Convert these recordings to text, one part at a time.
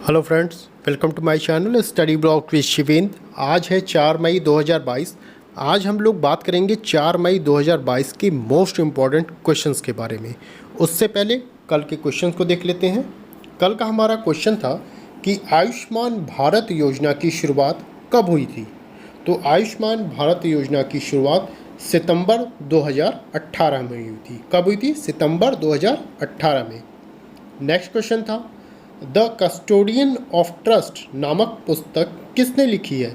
Hello friends, welcome to my channel study blog with Shivendra. आज है 4 मई 2022। आज हम लोग बात करेंगे 4 मई 2022 के मोस्ट इम्पॉर्टेंट क्वेश्चंस के बारे में। उससे पहले कल के क्वेश्चंस को देख लेते हैं। कल का हमारा क्वेश्चन था कि आयुष्मान भारत योजना की शुरुआत कब हुई थी। तो आयुष्मान भारत योजना की शुरुआत सितंबर 2018 में हुई थी। कब हुई थी? सितंबर 2018 में। नेक्स्ट क्वेश्चन था द कस्टोडियन ऑफ ट्रस्ट नामक पुस्तक किसने लिखी है।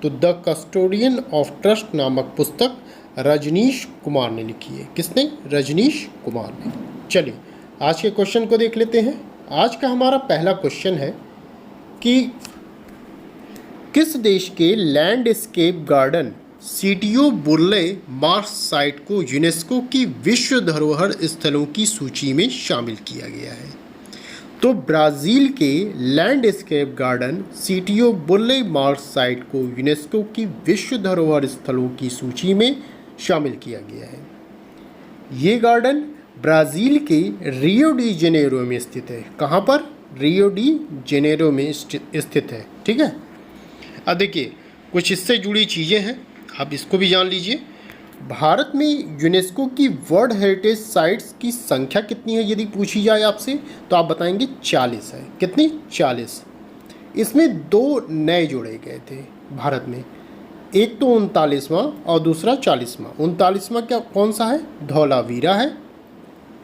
तो द कस्टोडियन ऑफ ट्रस्ट नामक पुस्तक रजनीश कुमार ने लिखी है। किसने? रजनीश कुमार ने। चलिए आज के क्वेश्चन को देख लेते हैं। आज का हमारा पहला क्वेश्चन है कि किस देश के landscape garden Sitio Burle Marx site को यूनेस्को की विश्व धरोहर स्थलों की सूची में शामिल किया गया है। तो ब्राज़ील के landscape garden Sitio Burle Marx site को यूनेस्को की विश्व धरोहर स्थलों की सूची में शामिल किया गया है। ये गार्डन ब्राज़ील के रियो डी जेनेरो में स्थित है। कहाँ पर? रियो डी जेनेरो में स्थित है। ठीक है। अब देखिए कुछ इससे जुड़ी चीज़ें हैं, आप इसको भी जान लीजिए। भारत में यूनेस्को की वर्ल्ड हेरिटेज साइट्स की संख्या कितनी है यदि पूछी जाए आपसे, तो आप बताएंगे 40 है। कितनी? 40। इसमें दो नए जोड़े गए थे भारत में, एक तो 39वां और दूसरा 40वां। 39वां क्या कौन सा है? धौलावीरा है,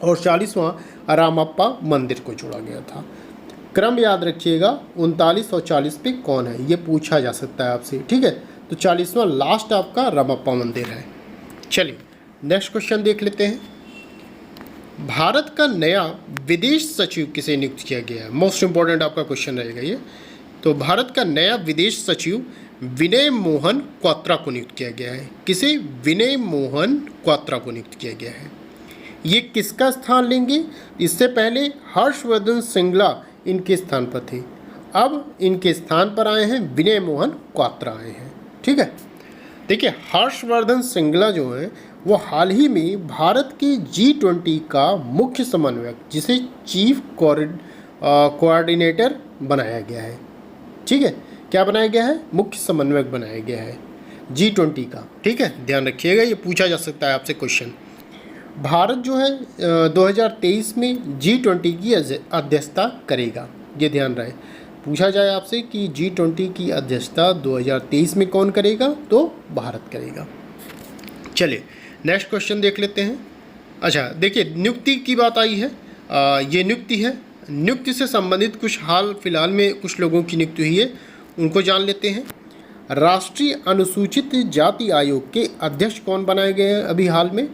और 40वां रामप्पा मंदिर को जोड़ा गया था। क्रम याद रखिएगा, 39 और 40 पे कौन है ये पूछा जा सकता है आपसे। ठीक है, तो 40वां लास्ट आपका रामप्पा मंदिर है। चलिए नेक्स्ट क्वेश्चन देख लेते हैं। भारत का नया विदेश सचिव किसे नियुक्त किया गया है? मोस्ट इंपॉर्टेंट आपका क्वेश्चन रहेगा ये। तो भारत का नया विदेश सचिव विनय मोहन क्वात्रा को नियुक्त किया गया है। किसे? विनय मोहन क्वात्रा को नियुक्त किया गया है। ये किसका स्थान लेंगे? इससे पहले हर्षवर्धन श्रृंगला इनके स्थान पर थे, अब इनके स्थान पर आए हैं विनय मोहन क्वात्रा आए हैं। ठीक है। देखिए हर्षवर्धन श्रृंगला जो है वो हाल ही में भारत के G20 का मुख्य समन्वयक, जिसे चीफ कोऑर्डिनेटर बनाया गया है। ठीक है, क्या बनाया गया है? मुख्य समन्वयक बनाया गया है G20 का। ठीक है, ध्यान रखिएगा, ये पूछा जा सकता है आपसे क्वेश्चन। भारत जो है 2023 में G20 की अध्यक्षता करेगा, ये ध्यान रहे। पूछा जाए आपसे कि G20 की अध्यक्षता 2023 में कौन करेगा, तो भारत करेगा। चलिए नेक्स्ट क्वेश्चन देख लेते हैं। अच्छा देखिए, नियुक्ति की बात आई है। ये नियुक्ति है, नियुक्ति से संबंधित कुछ हाल फिलहाल में कुछ लोगों की नियुक्ति हुई है, उनको जान लेते हैं। राष्ट्रीय अनुसूचित जाति आयोग के अध्यक्ष कौन बनाए गए हैं? अभी हाल में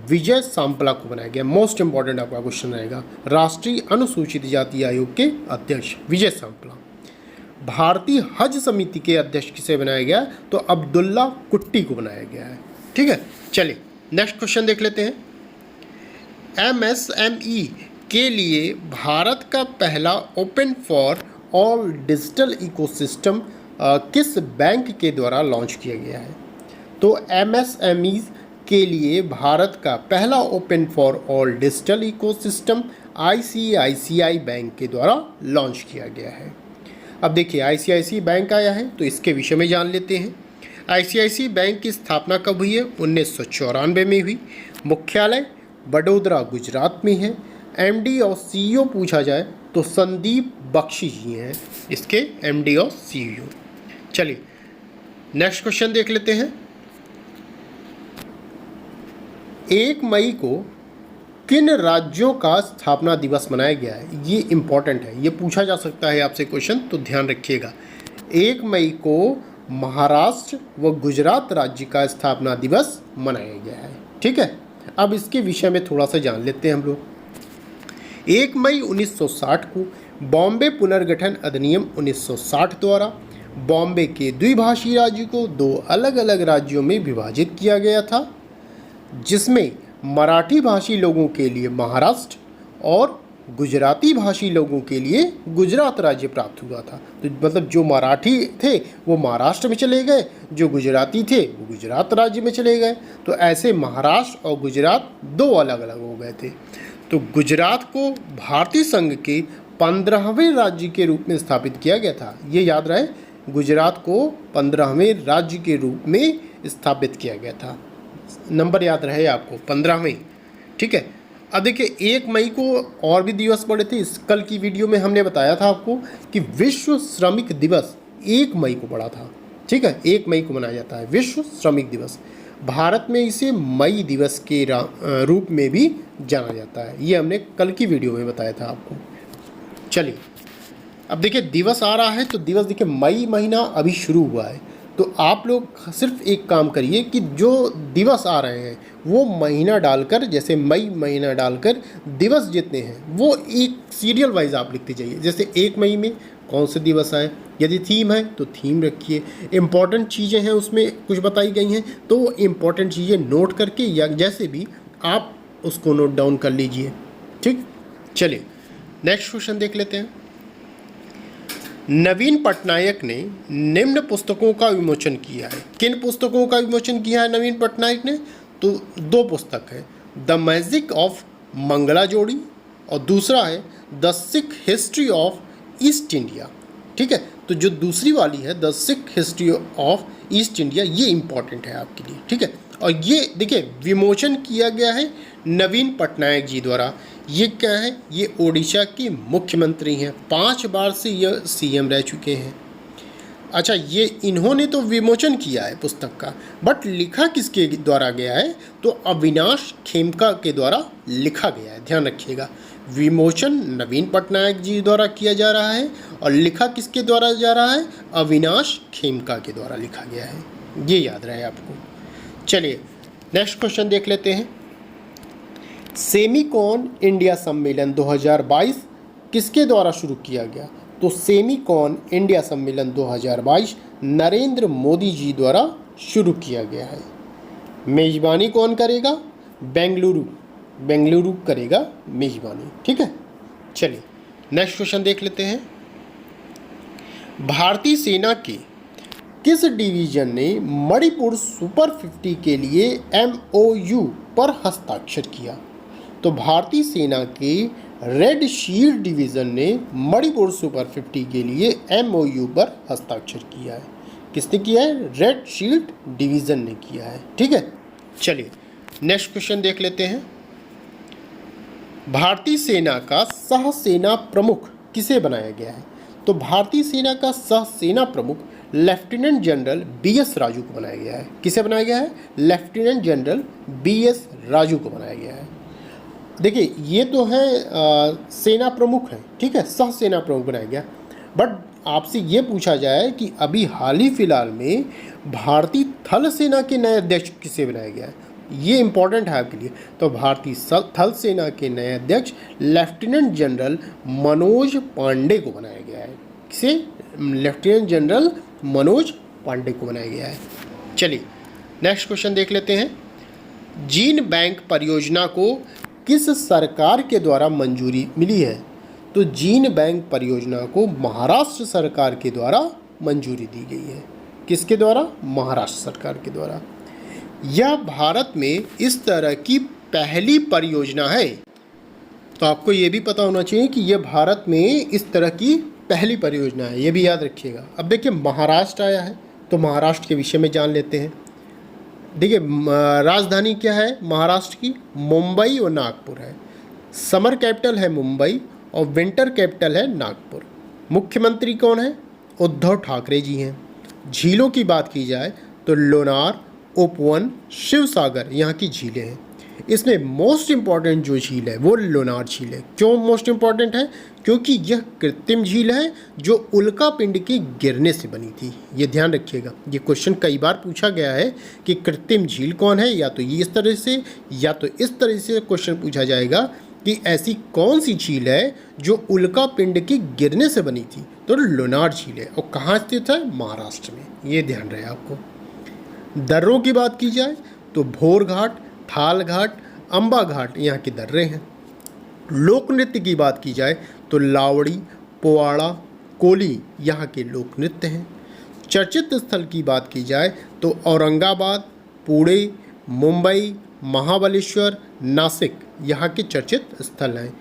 विजय सांपला को बनाया गया। मोस्ट इंपॉर्टेंट आपका क्वेश्चन रहेगा, राष्ट्रीय अनुसूचित जाति आयोग के अध्यक्ष विजय सांपला। भारतीय हज समिति के अध्यक्ष किसे बनाया गया? तो अब्दुल्ला कुट्टी को बनाया गया है। ठीक है, चलिए नेक्स्ट क्वेश्चन देख लेते हैं। MSME के लिए भारत का पहला open for all digital ecosystem किस बैंक के द्वारा लॉन्च किया गया है? तो MSME के लिए भारत का पहला open for all digital ecosystem ICICI bank के द्वारा लॉन्च किया गया है। अब देखिए ICICI बैंक आया है, तो इसके विषय में जान लेते हैं। ICICI बैंक की स्थापना कब हुई है? 1994 में हुई। मुख्यालय बड़ोदरा गुजरात में है। MD और CEO पूछा जाए तो संदीप बख्शी जी हैं इसके MD और CEO। चलिए नेक्स्ट क्वेश्चन देख लेते हैं। 1 मई को किन राज्यों का स्थापना दिवस मनाया गया है? ये इम्पॉर्टेंट है, ये पूछा जा सकता है आपसे क्वेश्चन, तो ध्यान रखिएगा। 1 मई को महाराष्ट्र व गुजरात राज्य का स्थापना दिवस मनाया गया है। ठीक है, अब इसके विषय में थोड़ा सा जान लेते हैं हम लोग। 1 मई 1960 को बॉम्बे पुनर्गठन अधिनियम 1960 द्वारा बॉम्बे के द्विभाषी राज्य को 2 अलग अलग राज्यों में विभाजित किया गया था, जिसमें मराठी भाषी लोगों के लिए महाराष्ट्र और गुजराती भाषी लोगों के लिए गुजरात राज्य प्राप्त हुआ था। तो मतलब जो मराठी थे वो महाराष्ट्र में चले गए, जो गुजराती थे वो गुजरात राज्य में चले गए। तो ऐसे महाराष्ट्र और गुजरात 2 अलग अलग हो गए थे। तो गुजरात को भारतीय संघ के 15वें राज्य के रूप में स्थापित किया गया था। ये याद रहे, गुजरात को 15वें राज्य के रूप में स्थापित किया गया था। नंबर याद रहे आपको, 15वें। ठीक है। अब देखिए 1 मई को और भी दिवस पड़े थे। इस कल की वीडियो में हमने बताया था आपको कि विश्व श्रमिक दिवस 1 मई को पड़ा था। ठीक है, 1 मई को मनाया जाता है विश्व श्रमिक दिवस। भारत में इसे मई दिवस के रूप में भी जाना जाता है। ये हमने कल की वीडियो में बताया था आपको। चलिए अब देखिए दिवस आ रहा है, तो दिवस देखिए मई महीना अभी शुरू हुआ है, तो आप लोग सिर्फ एक काम करिए कि जो दिवस आ रहे हैं वो महीना डालकर, जैसे मई महीना डालकर दिवस जितने हैं वो एक सीरियल वाइज आप लिखते जाइए। जैसे 1 मई में कौन से दिवस आए, यदि थीम है तो थीम रखिए, इम्पॉर्टेंट चीज़ें हैं उसमें कुछ बताई गई हैं तो वो इम्पॉर्टेंट चीज़ें नोट करके या जैसे भी आप उसको नोट डाउन कर लीजिए। ठीक, चलिए नेक्स्ट क्वेश्चन देख लेते हैं। नवीन पटनायक ने निम्न पुस्तकों का विमोचन किया है। किन पुस्तकों का विमोचन किया है नवीन पटनायक ने? तो 2 पुस्तक है, द मैजिक ऑफ मंगला जोड़ी और दूसरा है the Sikh history of east India. ठीक है, तो जो दूसरी वाली है the Sikh history of east India, ये इम्पॉर्टेंट है आपके लिए। ठीक है, और ये देखिए विमोचन किया गया है नवीन पटनायक जी द्वारा। ये क्या है? ये ओडिशा के मुख्यमंत्री हैं, 5 बार से यह सीएम रह चुके हैं। अच्छा, ये इन्होंने तो विमोचन किया है पुस्तक का, बट लिखा किसके द्वारा गया है? तो अविनाश खेमका के द्वारा लिखा गया है। ध्यान रखिएगा, विमोचन नवीन पटनायक जी द्वारा किया जा रहा है और लिखा किसके द्वारा जा रहा है? अविनाश खेमका के द्वारा लिखा गया है। ये याद रहे आपको। चलिए नेक्स्ट क्वेश्चन देख लेते हैं। सेमीकॉन इंडिया सम्मेलन 2022 किसके द्वारा शुरू किया गया? तो सेमीकॉन इंडिया सम्मेलन 2022 नरेंद्र मोदी जी द्वारा शुरू किया गया है। मेजबानी कौन करेगा? बेंगलुरु करेगा मेजबानी। ठीक है, चलिए नेक्स्ट क्वेश्चन देख लेते हैं। भारतीय सेना के किस डिवीजन ने मणिपुर सुपर 50 के लिए MOU पर हस्ताक्षर किया? तो भारतीय सेना के रेड शील्ड डिवीज़न ने मणिपुर सुपर 50 के लिए MOU पर हस्ताक्षर किया है। किसने किया है? रेड शील्ड डिवीज़न ने किया है। ठीक है, चलिए नेक्स्ट क्वेश्चन देख लेते हैं। भारतीय सेना का सह सेना प्रमुख किसे बनाया गया है? तो भारतीय सेना का सह सेना प्रमुख लेफ्टिनेंट जनरल BS राजू को बनाया गया है। किसे बनाया गया है? लेफ्टिनेंट जनरल BS राजू को बनाया गया है। देखिए ये तो है सेना प्रमुख है। ठीक है, सह सेना प्रमुख बनाया गया। बट आपसे ये पूछा जाए कि अभी हाल ही फिलहाल में भारतीय थल सेना के नए अध्यक्ष किसे बनाया गया है? ये इंपॉर्टेंट है आपके लिए। तो भारतीय थल सेना के नए अध्यक्ष लेफ्टिनेंट जनरल मनोज पांडे को बनाया गया है। किसे? लेफ्टिनेंट जनरल मनोज पांडे को बनाया गया है। चलिए नेक्स्ट क्वेश्चन देख लेते हैं। जीन बैंक परियोजना को किस सरकार के द्वारा मंजूरी मिली है? तो जीन बैंक परियोजना को महाराष्ट्र सरकार के द्वारा मंजूरी दी गई है। किसके द्वारा? महाराष्ट्र सरकार के द्वारा। यह भारत में इस तरह की पहली परियोजना है। तो आपको ये भी पता होना चाहिए कि यह भारत में इस तरह की पहली परियोजना है, ये भी याद रखिएगा। अब देखिए महाराष्ट्र आया है, तो महाराष्ट्र के विषय में जान लेते हैं। देखिए राजधानी क्या है महाराष्ट्र की? मुंबई और नागपुर है। समर कैपिटल है मुंबई और विंटर कैपिटल है नागपुर। मुख्यमंत्री कौन है? उद्धव ठाकरे जी हैं। झीलों की बात की जाए तो लोनार, उपवन, शिवसागर यहाँ की झीलें हैं। इसमें मोस्ट इम्पॉर्टेंट जो झील है वो लोनार झील है। क्यों मोस्ट इम्पॉर्टेंट है? क्योंकि यह कृत्रिम झील है जो उल्का पिंड के गिरने से बनी थी। ये ध्यान रखिएगा, ये क्वेश्चन कई बार पूछा गया है कि कृत्रिम झील कौन है, या तो ये इस तरह से या तो इस तरह से क्वेश्चन पूछा जाएगा कि ऐसी कौन सी झील है जो उल्का पिंड के गिरने से बनी थी? तो लोनार झील है। और कहाँ स्थित है? महाराष्ट्र में। ये ध्यान रहे आपको। दर्रों की बात की जाए तो भोर घाट, थाल घाट, अम्बा घाट यहाँ के दर्रे हैं। लोक नृत्य की बात की जाए तो लावड़ी, पोवाड़ा, कोली यहाँ के लोक नृत्य हैं। चर्चित स्थल की बात की जाए तो औरंगाबाद, पुणे, मुंबई, महाबलेश्वर, नासिक यहाँ के चर्चित स्थल हैं।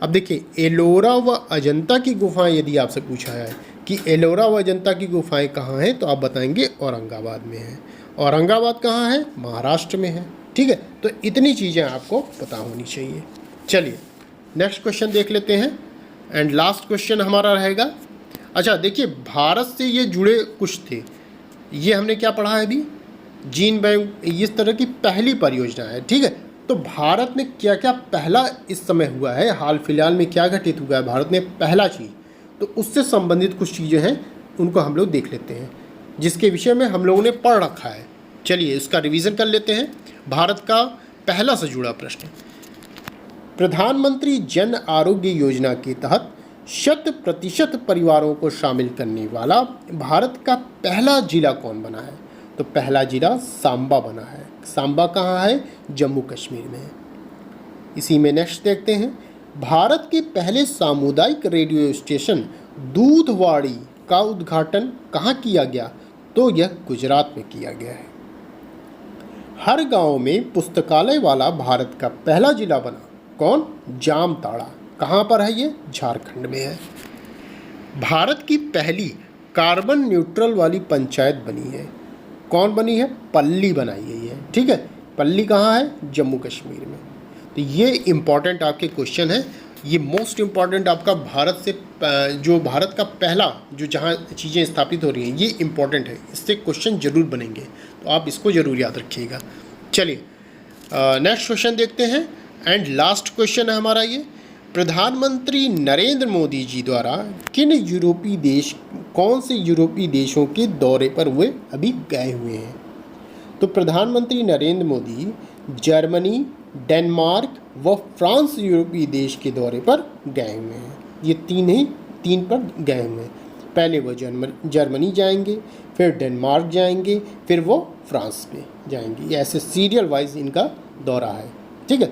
अब देखिए, एलोरा व अजंता की गुफाएं यदि आपसे पूछा है कि एलोरा व अजंता की गुफाएं कहाँ हैं, तो आप बताएंगे औरंगाबाद में है। औरंगाबाद कहाँ है? महाराष्ट्र में है। ठीक है, तो इतनी चीज़ें आपको पता होनी चाहिए। चलिए नेक्स्ट क्वेश्चन देख लेते हैं एंड लास्ट क्वेश्चन हमारा रहेगा। अच्छा देखिए, भारत से ये जुड़े कुछ थे, ये हमने क्या पढ़ा है अभी, जीन बैंक, इस तरह की पहली परियोजना है। ठीक है, तो भारत में क्या क्या पहला इस समय हुआ है, हाल फिलहाल में क्या घटित हुआ है भारत में पहला चीज़, तो उससे संबंधित कुछ चीज़ें हैं, उनको हम लोग देख लेते हैं, जिसके विषय में हम लोगों ने पढ़ रखा है। चलिए इसका रिवीजन कर लेते हैं। भारत का पहला से जुड़ा प्रश्न, प्रधानमंत्री जन आरोग्य योजना के तहत 100% परिवारों को शामिल करने वाला भारत का पहला जिला कौन बना है? तो पहला जिला सांबा बना है। सांबा कहाँ है? जम्मू कश्मीर में है। इसी में नेक्स्ट देखते हैं, भारत के पहले सामुदायिक रेडियो स्टेशन दूधवाड़ी का उद्घाटन कहाँ किया गया? तो यह गुजरात में किया गया है। हर गांव में पुस्तकालय वाला भारत का पहला जिला बना, कौन? जामताड़ा। कहाँ पर है ये? झारखंड में है। भारत की पहली कार्बन न्यूट्रल वाली पंचायत बनी है, कौन बनी है? पल्ली बनाई गई है। ठीक है, पल्ली कहाँ है? जम्मू कश्मीर में। तो ये इम्पॉर्टेंट आपके क्वेश्चन है, ये मोस्ट इम्पॉर्टेंट आपका भारत से जो भारत का पहला जो जहाँ चीज़ें स्थापित हो रही हैं, ये इम्पॉर्टेंट है, इससे क्वेश्चन जरूर बनेंगे, तो आप इसको ज़रूर याद रखिएगा। चलिए नेक्स्ट क्वेश्चन देखते हैं एंड लास्ट क्वेश्चन है हमारा ये, प्रधानमंत्री नरेंद्र मोदी जी द्वारा किन यूरोपीय देश, कौन से यूरोपीय देशों के दौरे पर वे अभी गए हुए हैं? तो प्रधानमंत्री नरेंद्र मोदी जर्मनी, डेनमार्क व फ्रांस यूरोपीय देश के दौरे पर गए हुए हैं। ये तीन पर गए हुए हैं। पहले वो जर्मनी जाएंगे, फिर डेनमार्क जाएंगे, फिर वो फ्रांस पे जाएंगे। ऐसे सीरियल वाइज इनका दौरा है। ठीक है,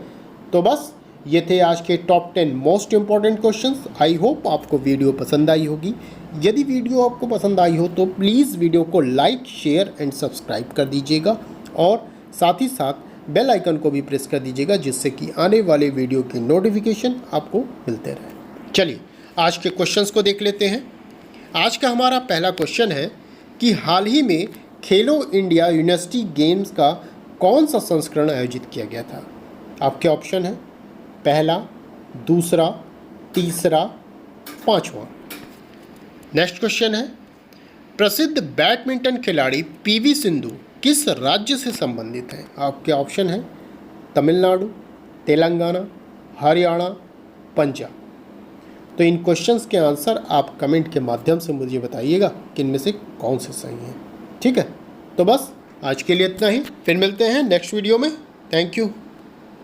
तो बस ये थे आज के top 10 most important questions. I hope आपको वीडियो पसंद आई होगी। यदि वीडियो आपको पसंद आई हो तो प्लीज़ वीडियो को लाइक, शेयर एंड सब्सक्राइब कर दीजिएगा और साथ ही साथ बेल आइकन को भी प्रेस कर दीजिएगा, जिससे कि आने वाले वीडियो की नोटिफिकेशन आपको मिलते रहे। चलिए आज के क्वेश्चंस को देख लेते हैं। आज का हमारा पहला क्वेश्चन है कि हाल ही में खेलो इंडिया यूनिवर्सिटी गेम्स का कौन सा संस्करण आयोजित किया गया था? आपके ऑप्शन है पहला, दूसरा, तीसरा, पांचवा। नेक्स्ट क्वेश्चन है, प्रसिद्ध बैडमिंटन खिलाड़ी पीवी सिंधु किस राज्य से संबंधित है? आपके ऑप्शन है तमिलनाडु, तेलंगाना, हरियाणा, पंजाब। तो इन क्वेश्चंस के आंसर आप कमेंट के माध्यम से मुझे बताइएगा कि इनमें से कौन से सही हैं। ठीक है, तो बस आज के लिए इतना ही, फिर मिलते हैं नेक्स्ट वीडियो में। Thank you.